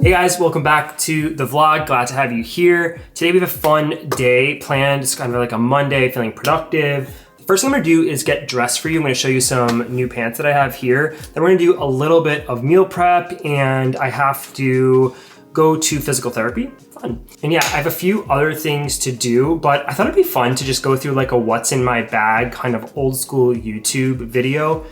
Hey guys, welcome back to the vlog. Glad to have you here. Today we have a fun day planned. It's kind of like a Monday, feeling productive. The first thing I'm gonna do is get dressed for you. I'm gonna show you some new pants that I have here. Then we're gonna do a little bit of meal prep, and I have to go to physical therapy. Fun. And yeah, I have a few other things to do, but I thought it'd be fun to just go through like a what's in my bag kind of old school YouTube video.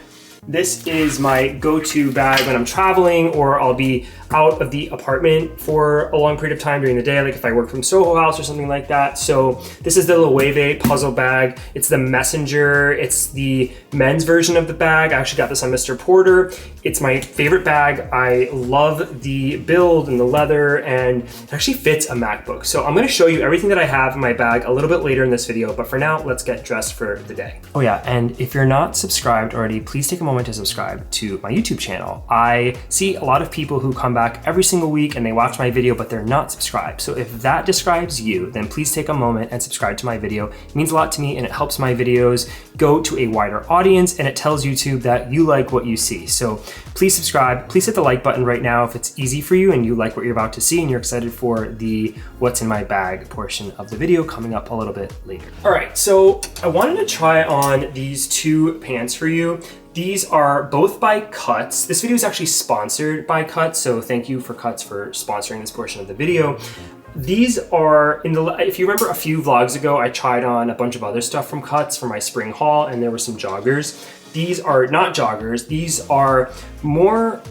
This is my go-to bag when I'm traveling or I'll be out of the apartment for a long period of time during the day, like if I work from Soho House or something like that. So this is the Loewe Puzzle Bag. It's the Messenger. It's the men's version of the bag. I actually got this on Mr. Porter. It's my favorite bag. I love the build and the leather, and it actually fits a MacBook. So I'm gonna show you everything that I have in my bag a little bit later in this video, but for now, let's get dressed for the day. Oh yeah, and if you're not subscribed already, please take a moment to subscribe to my YouTube channel. I see a lot of people who come back every single week and they watch my video, but they're not subscribed. So if that describes you, then please take a moment and subscribe to my video. It means a lot to me and it helps my videos go to a wider audience, and it tells YouTube that you like what you see. So please subscribe, please hit the like button right now if it's easy for you and you like what you're about to see and you're excited for the what's in my bag portion of the video coming up a little bit later. All right, so I wanted to try on these two pants for you. These are both by Cuts. This video is actually sponsored by Cuts, so thank you for Cuts for sponsoring this portion of the video. These are, if you remember a few vlogs ago, I tried on a bunch of other stuff from Cuts for my spring haul, and there were some joggers. These are not joggers. These are more,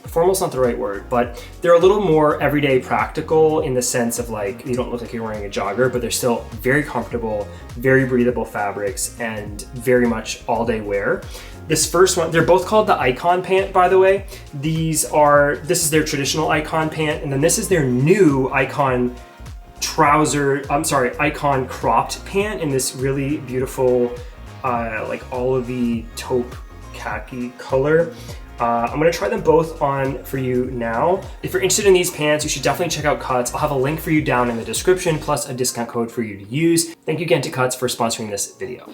formal's not the right word, but they're a little more everyday practical in the sense of like, you don't look like you're wearing a jogger, but they're still very comfortable, very breathable fabrics, and very much all day wear. This first one, they're both called the Icon pant, by the way. This is their traditional Icon pant, and then this is their new Icon Icon cropped pant in this really beautiful, like olivey taupe khaki color. I'm gonna try them both on for you now. If you're interested in these pants, you should definitely check out Cuts. I'll have a link for you down in the description, plus a discount code for you to use. Thank you again to Cuts for sponsoring this video.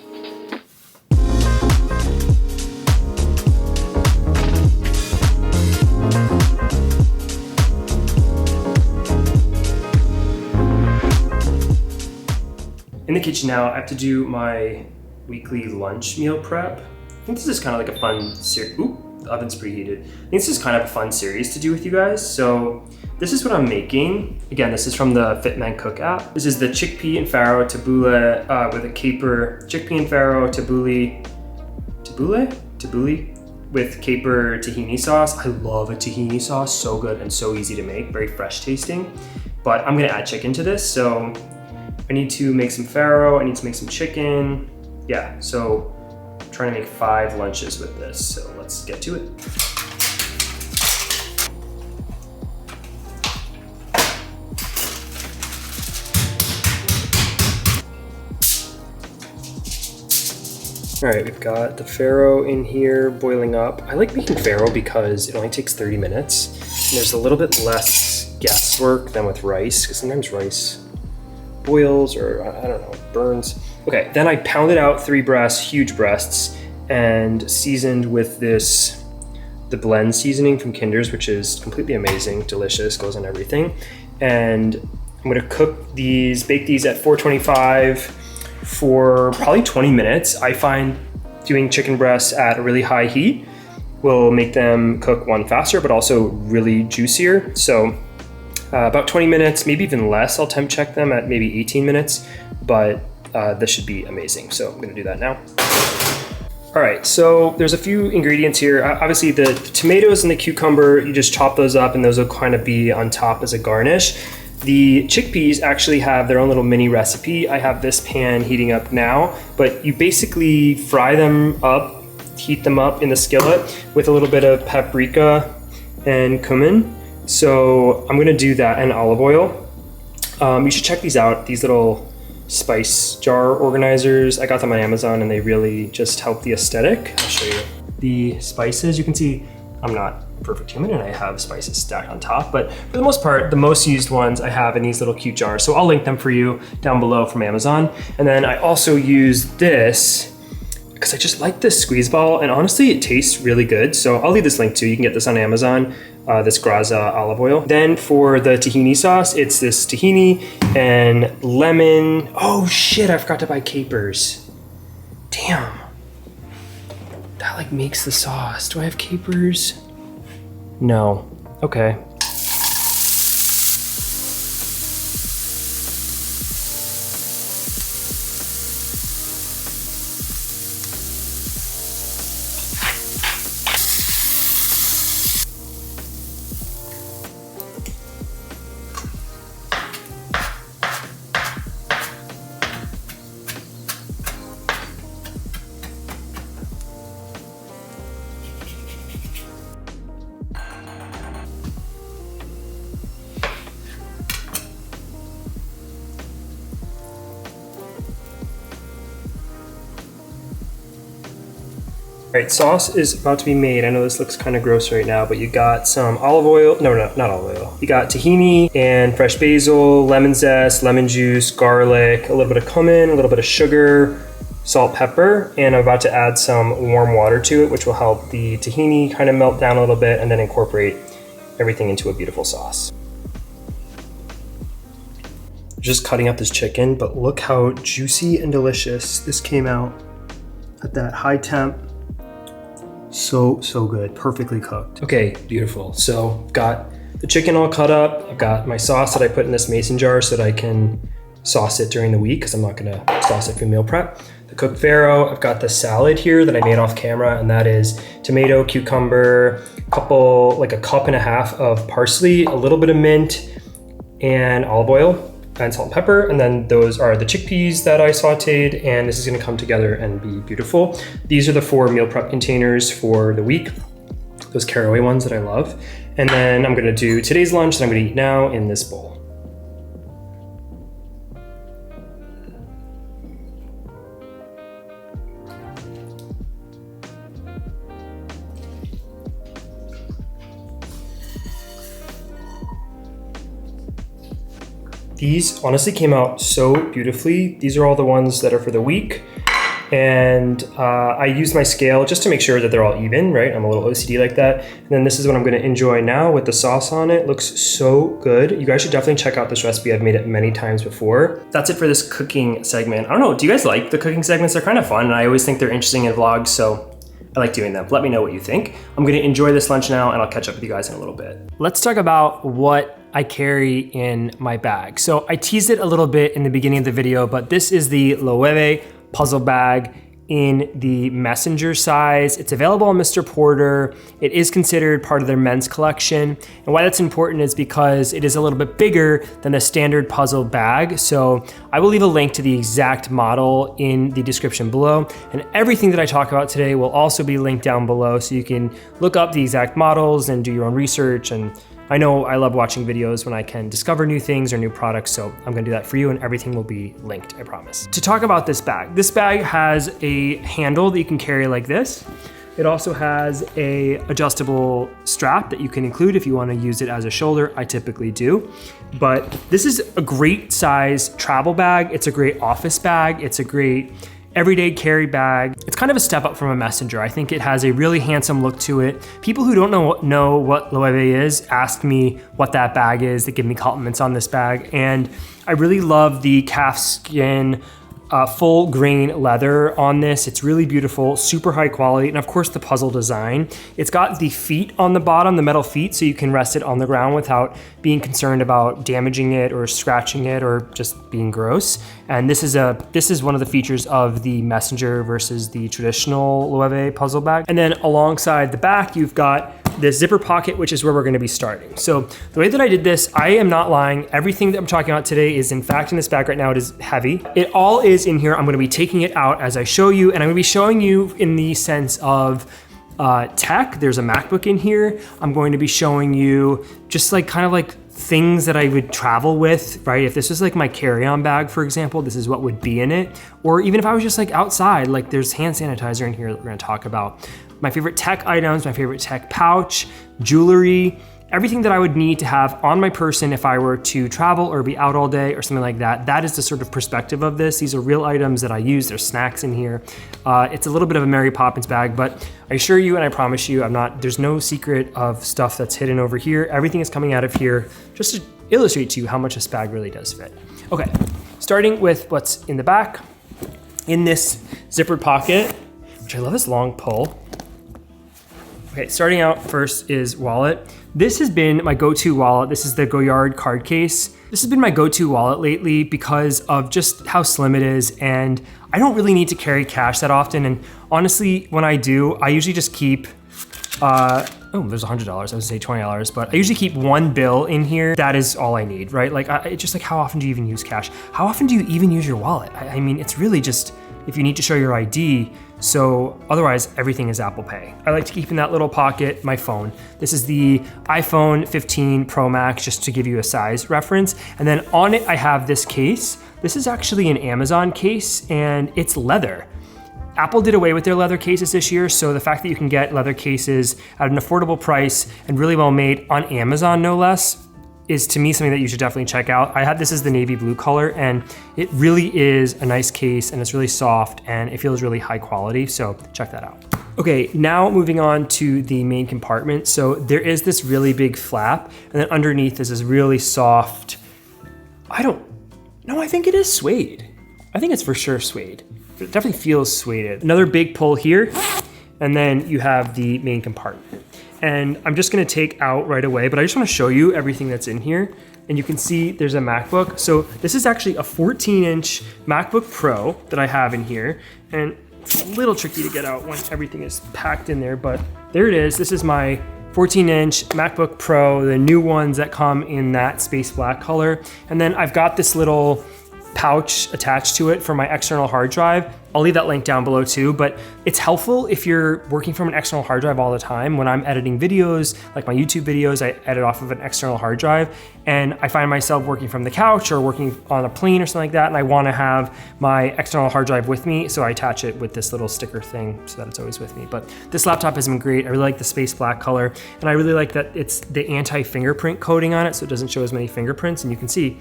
In the kitchen now, I have to do my weekly lunch meal prep. I think this is kind of like a fun series. Ooh, the oven's preheated. I think this is kind of a fun series to do with you guys. So this is what I'm making. Again, this is from the Fitman Cook app. This is the chickpea and farro tabbouleh with a caper, chickpea and farro tabbouleh with caper tahini sauce. I love a tahini sauce, so good and so easy to make, very fresh tasting. But I'm gonna add chicken to this, so I need to make some farro, I need to make some chicken. Yeah, so I'm trying to make 5 lunches with this, so let's get to it. All right, we've got the farro in here boiling up. I like making farro because it only takes 30 minutes. And there's a little bit less guesswork than with rice, because sometimes rice boils or I don't know, burns. Okay, then I pounded out 3 breasts, huge breasts, and seasoned with the blend seasoning from Kinder's, which is completely amazing, delicious, goes on everything. And I'm gonna bake these at 425 for probably 20 minutes. I find doing chicken breasts at a really high heat will make them cook one faster, but also really juicier. So about 20 minutes, maybe even less. I'll temp check them at maybe 18 minutes, but this should be amazing. So I'm gonna do that now. All right, so there's a few ingredients here. Obviously the tomatoes and the cucumber, you just chop those up and those will kind of be on top as a garnish. The chickpeas actually have their own little mini recipe. I have this pan heating up now, but you basically fry them up, heat them up in the skillet with a little bit of paprika and cumin. So I'm gonna do that and olive oil. You should check these out, these little spice jar organizers. I got them on Amazon and they really just help the aesthetic. I'll show you the spices. You can see I'm not a perfect human and I have spices stacked on top, but for the most part, the most used ones I have in these little cute jars. So I'll link them for you down below from Amazon. And then I also use this because I just like this squeeze ball, and honestly it tastes really good. So I'll leave this link too. You can get this on Amazon, this Graza olive oil. Then for the tahini sauce, it's this tahini and lemon. Oh shit, I forgot to buy capers. Damn. That like makes the sauce. Do I have capers? No. Okay. All right, sauce is about to be made. I know this looks kind of gross right now, but you got some olive oil. No, not olive oil. You got tahini and fresh basil, lemon zest, lemon juice, garlic, a little bit of cumin, a little bit of sugar, salt, pepper, and I'm about to add some warm water to it, which will help the tahini kind of melt down a little bit and then incorporate everything into a beautiful sauce. Just cutting up this chicken, but look how juicy and delicious this came out at that high temp. So good, perfectly cooked. Okay, beautiful. So I've got the chicken all cut up. I've got my sauce that I put in this mason jar so that I can sauce it during the week because I'm not gonna sauce it for meal prep. The cooked farro. I've got the salad here that I made off camera, and that is tomato, cucumber, like a cup and a half of parsley, a little bit of mint, and olive oil, and salt and pepper, and then those are the chickpeas that I sauteed, and this is gonna come together and be beautiful. These are the 4 meal prep containers for the week, those caraway ones that I love. And then I'm gonna do today's lunch that I'm gonna eat now in this bowl. These honestly came out so beautifully. These are all the ones that are for the week. And I use my scale just to make sure that they're all even, right? I'm a little OCD like that. And then this is what I'm gonna enjoy now with the sauce on it. Looks so good. You guys should definitely check out this recipe. I've made it many times before. That's it for this cooking segment. I don't know, do you guys like the cooking segments? They're kind of fun, and I always think they're interesting in vlogs, so I like doing them. Let me know what you think. I'm gonna enjoy this lunch now, and I'll catch up with you guys in a little bit. Let's talk about what I carry in my bag. So I teased it a little bit in the beginning of the video, but this is the Loewe Puzzle Bag in the messenger size. It's available on Mr. Porter. It is considered part of their men's collection. And why that's important is because it is a little bit bigger than the standard puzzle bag. So I will leave a link to the exact model in the description below. And everything that I talk about today will also be linked down below, so you can look up the exact models and do your own research. And I know I love watching videos when I can discover new things or new products, so I'm gonna do that for you, and everything will be linked, I promise. To talk about this bag has a handle that you can carry like this. It also has a adjustable strap that you can include if you wanna use it as a shoulder. I typically do. But this is a great size travel bag. It's a great office bag. It's a great everyday carry bag. It's kind of a step up from a messenger. I think it has a really handsome look to it. People who don't know what Loewe is ask me what that bag is. They give me compliments on this bag. And I really love the calf skin full grain leather on this. It's really beautiful, super high quality, and of course the puzzle design. It's got the feet on the bottom, the metal feet, so you can rest it on the ground without being concerned about damaging it or scratching it or just being gross. And this is one of the features of the messenger versus the traditional Loewe puzzle bag. And then alongside the back, you've got this zipper pocket, which is where we're gonna be starting. So the way that I did this, I am not lying. Everything that I'm talking about today is in fact in this bag right now. It is heavy. It all is in here. I'm gonna be taking it out as I show you, and I'm gonna be showing you in the sense of tech. There's a MacBook in here. I'm going to be showing you just like kind of like things that I would travel with, right? If this was like my carry-on bag, for example, this is what would be in it. Or even if I was just like outside, like there's hand sanitizer in here that we're gonna talk about. My favorite tech items, my favorite tech pouch, jewelry, everything that I would need to have on my person if I were to travel or be out all day or something like that. That is the sort of perspective of this. These are real items that I use. There's snacks in here. It's a little bit of a Mary Poppins bag, but I assure you and I promise you, there's no secret of stuff that's hidden over here. Everything is coming out of here just to illustrate to you how much this bag really does fit. Okay, starting with what's in the back. In this zippered pocket, which I love this long pull. Okay, starting out first is wallet. This has been my go-to wallet. This is the Goyard card case. This has been my go-to wallet lately because of just how slim it is, and I don't really need to carry cash that often. And honestly, when I do, I usually just keep, there's $100, I was gonna say $20, but I usually keep one bill in here. That is all I need, right? Like, it's just like, how often do you even use cash? How often do you even use your wallet? I mean, it's really just, if you need to show your ID, so otherwise everything is Apple Pay. I like to keep in that little pocket my phone. This is the iPhone 15 Pro Max, just to give you a size reference. And then on it, I have this case. This is actually an Amazon case and it's leather. Apple did away with their leather cases this year, so the fact that you can get leather cases at an affordable price and really well made on Amazon, no less, is to me something that you should definitely check out. This is the navy blue color, and it really is a nice case, and it's really soft, and it feels really high quality, so check that out. Okay, now moving on to the main compartment. So there is this really big flap, and then underneath is this really soft, I think it is suede. I think it's for sure suede. It definitely feels suede. Another big pull here, and then you have the main compartment. And I'm just gonna take out right away, but I just wanna show you everything that's in here. And you can see there's a MacBook. So this is actually a 14-inch MacBook Pro that I have in here. And it's a little tricky to get out when everything is packed in there, but there it is. This is my 14-inch MacBook Pro, the new ones that come in that space black color. And then I've got this little pouch attached to it for my external hard drive. I'll leave that link down below too, but it's helpful if you're working from an external hard drive all the time. When I'm editing videos, like my YouTube videos, I edit off of an external hard drive, and I find myself working from the couch or working on a plane or something like that, and I wanna have my external hard drive with me, so I attach it with this little sticker thing so that it's always with me. But this laptop has been great. I really like the space black color, and I really like that it's the anti-fingerprint coating on it, so it doesn't show as many fingerprints, and you can see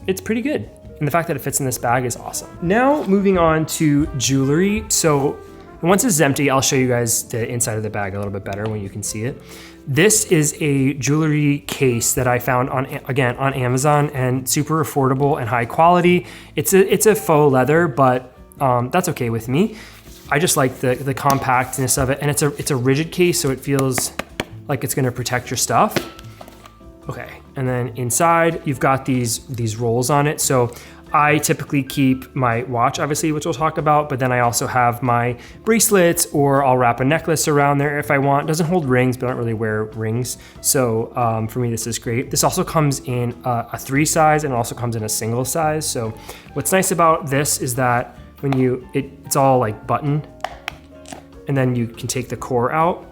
it's pretty good. And the fact that it fits in this bag is awesome. Now moving on to jewelry. So once it's empty, I'll show you guys the inside of the bag a little bit better when you can see it. This is a jewelry case that I found on Amazon, and super affordable and high quality. It's a faux leather, but that's okay with me. I just like the compactness of it, and it's a rigid case, so it feels like it's gonna protect your stuff. Okay, and then inside you've got these rolls on it. So I typically keep my watch, obviously, which we'll talk about, but then I also have my bracelets, or I'll wrap a necklace around there if I want. It doesn't hold rings, but I don't really wear rings. So for me, this is great. This also comes in a 3 size, and it also comes in a single size. So what's nice about this is that when it's all like buttoned, and then you can take the core out.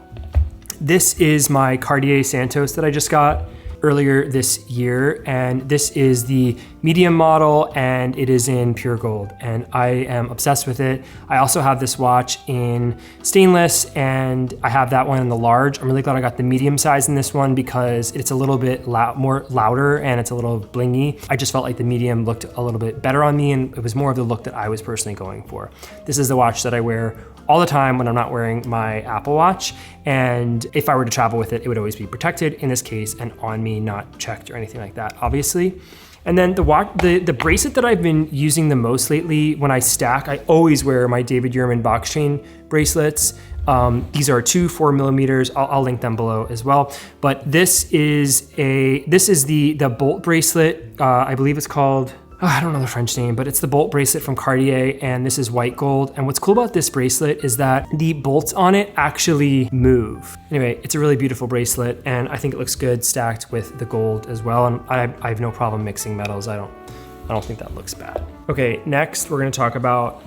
This is my Cartier Santos that I just got earlier this year, and this is the medium model, and it is in pure gold, and I am obsessed with it. I also have this watch in stainless, and I have that one in the large. I'm really glad I got the medium size in this one because it's a little bit more louder, and it's a little blingy. I just felt like the medium looked a little bit better on me, and it was more of the look that I was personally going for. This is the watch that I wear all the time when I'm not wearing my Apple Watch, and if I were to travel with it, it would always be protected in this case and on me, not checked or anything like that, obviously. And then the bracelet that I've been using the most lately when I stack, I always wear my David Yurman box chain bracelets. These are 2 4mm. I'll link them below as well. But this is the Bolt bracelet. I believe it's called, I don't know the French name, but it's the Bolt bracelet from Cartier, and this is white gold. And what's cool about this bracelet is that the bolts on it actually move. Anyway, it's a really beautiful bracelet, and I think it looks good stacked with the gold as well. And I have no problem mixing metals. I don't think that looks bad. Okay, next we're gonna talk about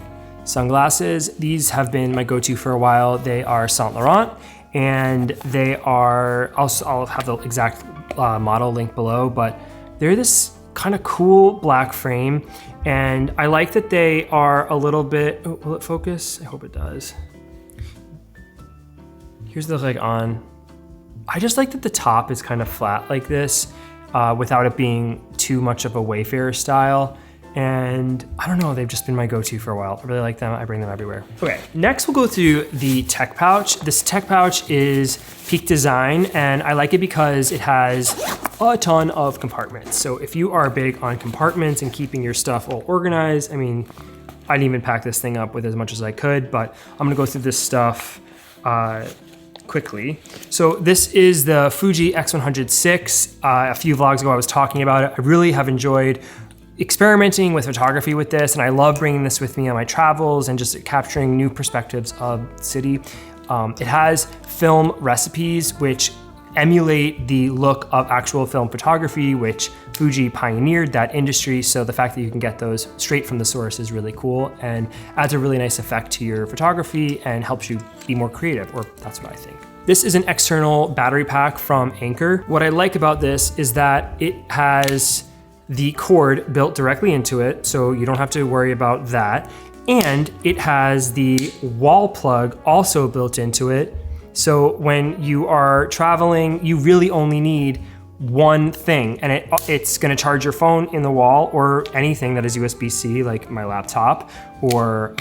sunglasses. These have been my go-to for a while. They are Saint Laurent, and they are, I'll have the exact model link below, but they're this kind of cool black frame, and I like that they are a little bit, oh, will it focus? I hope it does. Here's the like on. I just like that the top is kind of flat like this without it being too much of a Wayfarer style. And I don't know, they've just been my go-to for a while. I really like them, I bring them everywhere. Okay, next we'll go through the tech pouch. This tech pouch is Peak Design, and I like it because it has a ton of compartments. So if you are big on compartments and keeping your stuff all organized, I mean, I didn't even pack this thing up with as much as I could, but I'm gonna go through this stuff quickly. So this is the Fuji X16. A few vlogs ago I was talking about it. I really have enjoyed experimenting with photography with this, and I love bringing this with me on my travels and just capturing new perspectives of the city. It has film recipes which emulate the look of actual film photography, which Fuji pioneered that industry. So the fact that you can get those straight from the source is really cool and adds a really nice effect to your photography and helps you be more creative, or that's what I think. This is an external battery pack from Anker. What I like about this is that it has the cord built directly into it, so you don't have to worry about that. And it has the wall plug also built into it. So when you are traveling, you really only need one thing, and it's gonna charge your phone in the wall or anything that is USB-C, like my laptop or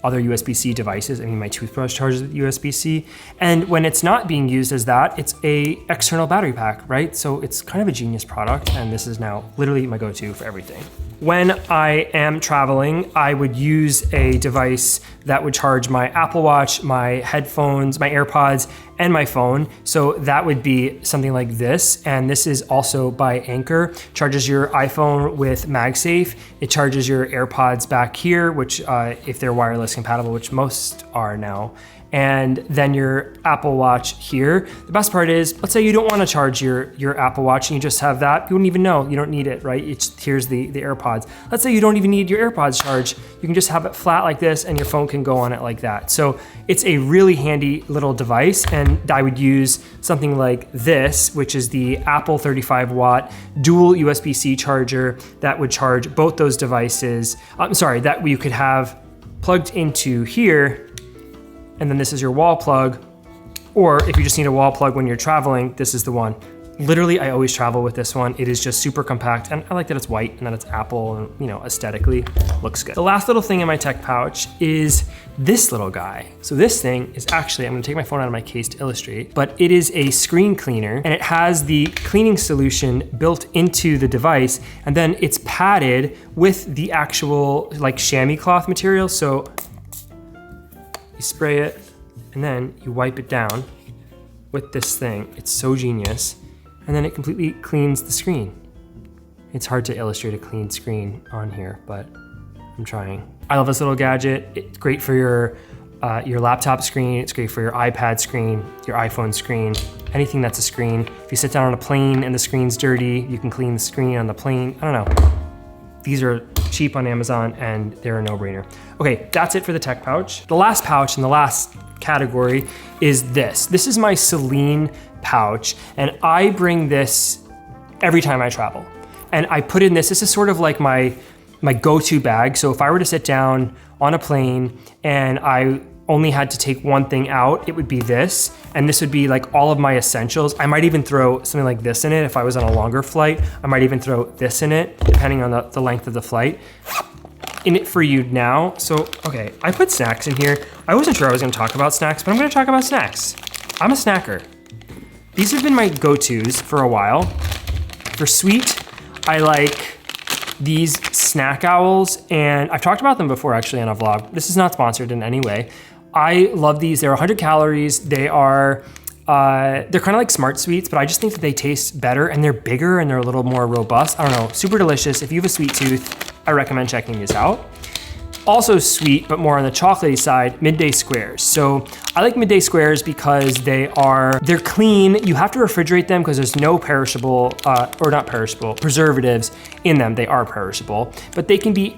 other USB-C devices. I mean, my toothbrush charges with USB-C. And when it's not being used as that, it's a external battery pack, right? So it's kind of a genius product, and this is now literally my go-to for everything. When I am traveling, I would use a device that would charge my Apple Watch, my headphones, my AirPods, and my phone. So that would be something like this. And this is also by Anker. Charges your iPhone with MagSafe. It charges your AirPods back here, which if they're wireless compatible, which most are now. And then your Apple Watch here. The best part is, let's say you don't want to charge your Apple Watch and you just have that. You wouldn't even know, you don't need it, right? Here's the AirPods. Let's say you don't even need your AirPods charged. You can just have it flat like this and your phone can go on it like that. So it's a really handy little device, and I would use something like this, which is the Apple 35 watt dual USB-C charger that would charge both those devices. That you could have plugged into here, and then this is your wall plug. Or if you just need a wall plug when you're traveling, this is the one. Literally, I always travel with this one. It is just super compact, and I like that it's white and that it's Apple, and you know, aesthetically looks good. The last little thing in my tech pouch is this little guy. So this thing is actually, I'm gonna take my phone out of my case to illustrate, but it is a screen cleaner, and it has the cleaning solution built into the device, and then it's padded with the actual like chamois cloth material. So you spray it, and then you wipe it down with this thing. It's so genius. And then it completely cleans the screen. It's hard to illustrate a clean screen on here, but I'm trying. I love this little gadget. It's great for your laptop screen. It's great for your iPad screen, your iPhone screen, anything that's a screen. If you sit down on a plane and the screen's dirty, you can clean the screen on the plane. I don't know. These are cheap on Amazon and they're a no-brainer. Okay, that's it for the tech pouch. The last pouch and the last category is this. This is my Seline Pouch, and I bring this every time I travel. And I put in this is sort of like my go-to bag. So if I were to sit down on a plane and I only had to take one thing out, it would be this. And this would be like all of my essentials. I might even throw something like this in it if I was on a longer flight. I might even throw this in it, depending on the length of the flight. In it for you now. So, okay, I put snacks in here. I wasn't sure I was gonna talk about snacks, but I'm gonna talk about snacks. I'm a snacker. These have been my go-tos for a while. For sweet, I like these snack owls, and I've talked about them before actually on a vlog. This is not sponsored in any way. I love these. They're 100 calories. They are, they're kind of like Smart Sweets, but I just think that they taste better, and they're bigger and they're a little more robust. I don't know, super delicious. If you have a sweet tooth, I recommend checking these out. Also sweet, but more on the chocolatey side, Midday Squares. So I like Midday Squares because they're clean. You have to refrigerate them because there's no perishable, or not perishable, preservatives in them. They are perishable, but they can be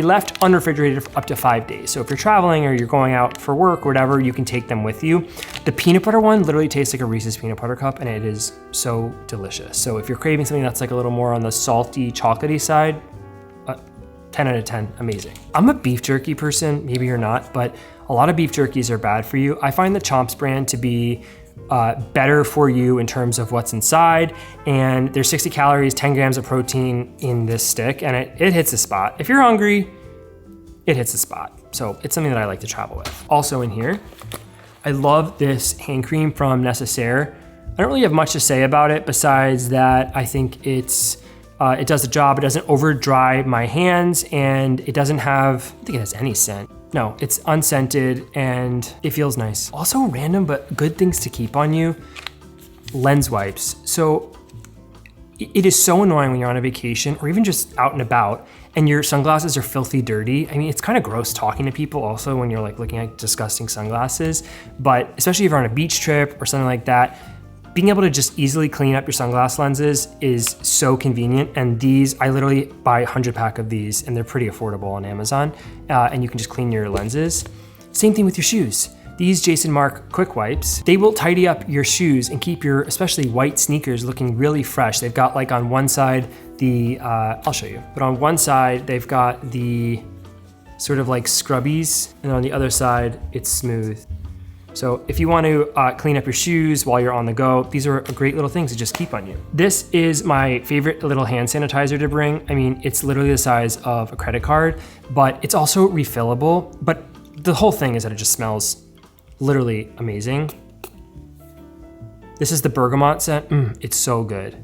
left unrefrigerated for up to 5 days. So if you're traveling or you're going out for work or whatever, you can take them with you. The peanut butter one literally tastes like a Reese's peanut butter cup, and it is so delicious. So if you're craving something that's like a little more on the salty, chocolatey side, 10 out of 10, amazing. I'm a beef jerky person, maybe you're not, but a lot of beef jerkies are bad for you. I find the Chomps brand to be better for you in terms of what's inside. And there's 60 calories, 10 grams of protein in this stick, and it hits the spot. If you're hungry, it hits the spot. So it's something that I like to travel with. Also in here, I love this hand cream from Necessaire. I don't really have much to say about it besides that I think it does the job. It doesn't over dry my hands, and it doesn't have, I don't think it has any scent. No, it's unscented and it feels nice. Also random, but good things to keep on you. Lens wipes. So it is so annoying when you're on a vacation or even just out and about and your sunglasses are filthy dirty. I mean, it's kind of gross talking to people also when you're like looking at disgusting sunglasses, but especially if you're on a beach trip or something like that, being able to just easily clean up your sunglass lenses is so convenient. And these, I literally buy a 100 pack of these and they're pretty affordable on Amazon. And you can just clean your lenses. Same thing with your shoes. These Jason Mark quick wipes, they will tidy up your shoes and keep your, especially white sneakers, looking really fresh. They've got like on one side, I'll show you, but on one side, they've got the sort of like scrubbies, and on the other side, it's smooth. So if you want to clean up your shoes while you're on the go, these are a great little things to just keep on you. This is my favorite little hand sanitizer to bring. I mean, it's literally the size of a credit card, but it's also refillable. But the whole thing is that it just smells literally amazing. This is the bergamot scent. It's so good.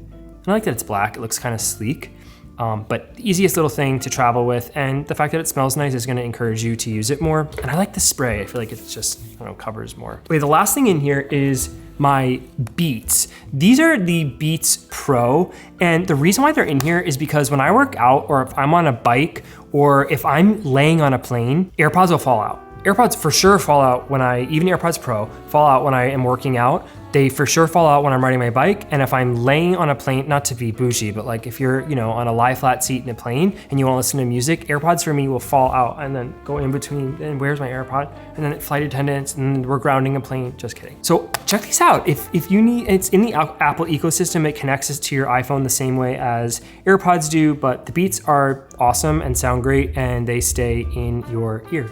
I like that it's black. It looks kind of sleek. But the easiest little thing to travel with, and the fact that it smells nice is gonna encourage you to use it more. And I like the spray. I feel like it's just, I don't know, covers more. Okay, the last thing in here is my Beats. These are the Beats Pro, and the reason why they're in here is because when I work out, or if I'm on a bike, or if I'm laying on a plane, AirPods will fall out. AirPods for sure fall out even AirPods Pro fall out when I am working out. They for sure fall out when I'm riding my bike. And if I'm laying on a plane, not to be bougie, but like if you're, on a lie flat seat in a plane and you wanna listen to music, AirPods for me will fall out and then go in between, and where's my AirPod? And then flight attendants, and we're grounding a plane, just kidding. So check these out. If you need, it's in the Apple ecosystem, it connects to your iPhone the same way as AirPods do, but the Beats are awesome and sound great, and they stay in your ear.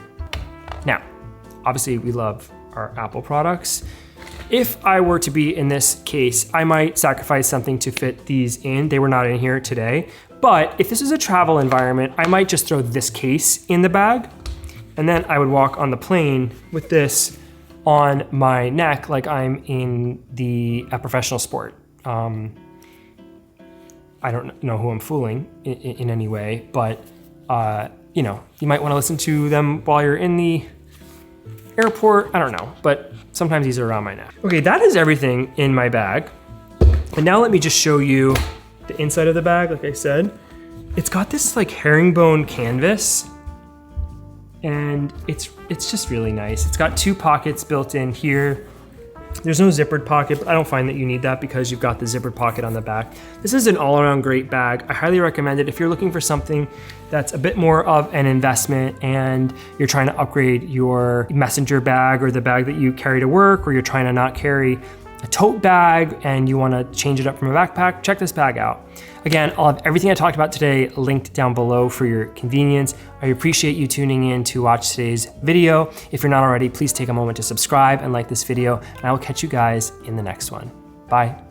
Now, obviously we love our Apple products. If I were to be in this case, I might sacrifice something to fit these in. They were not in here today. But if this is a travel environment, I might just throw this case in the bag, and then I would walk on the plane with this on my neck like I'm in a professional sport. I don't know who I'm fooling in any way, but you might want to listen to them while you're in the airport. I don't know, but sometimes these are around my neck. Okay, that is everything in my bag. And now let me just show you the inside of the bag. Like I said, it's got this like herringbone canvas, and it's just really nice. It's got 2 pockets built in here. There's no zippered pocket, but I don't find that you need that because you've got the zippered pocket on the back. This is an all-around great bag. I highly recommend it if you're looking for something that's a bit more of an investment and you're trying to upgrade your messenger bag or the bag that you carry to work, or you're trying to not carry a tote bag and you want to change it up from a backpack. Check this bag out. Again, I'll have everything I talked about today linked down below for your convenience. I appreciate you tuning in to watch today's video. If you're not already, please take a moment to subscribe and like this video, and I will catch you guys in the next one. Bye.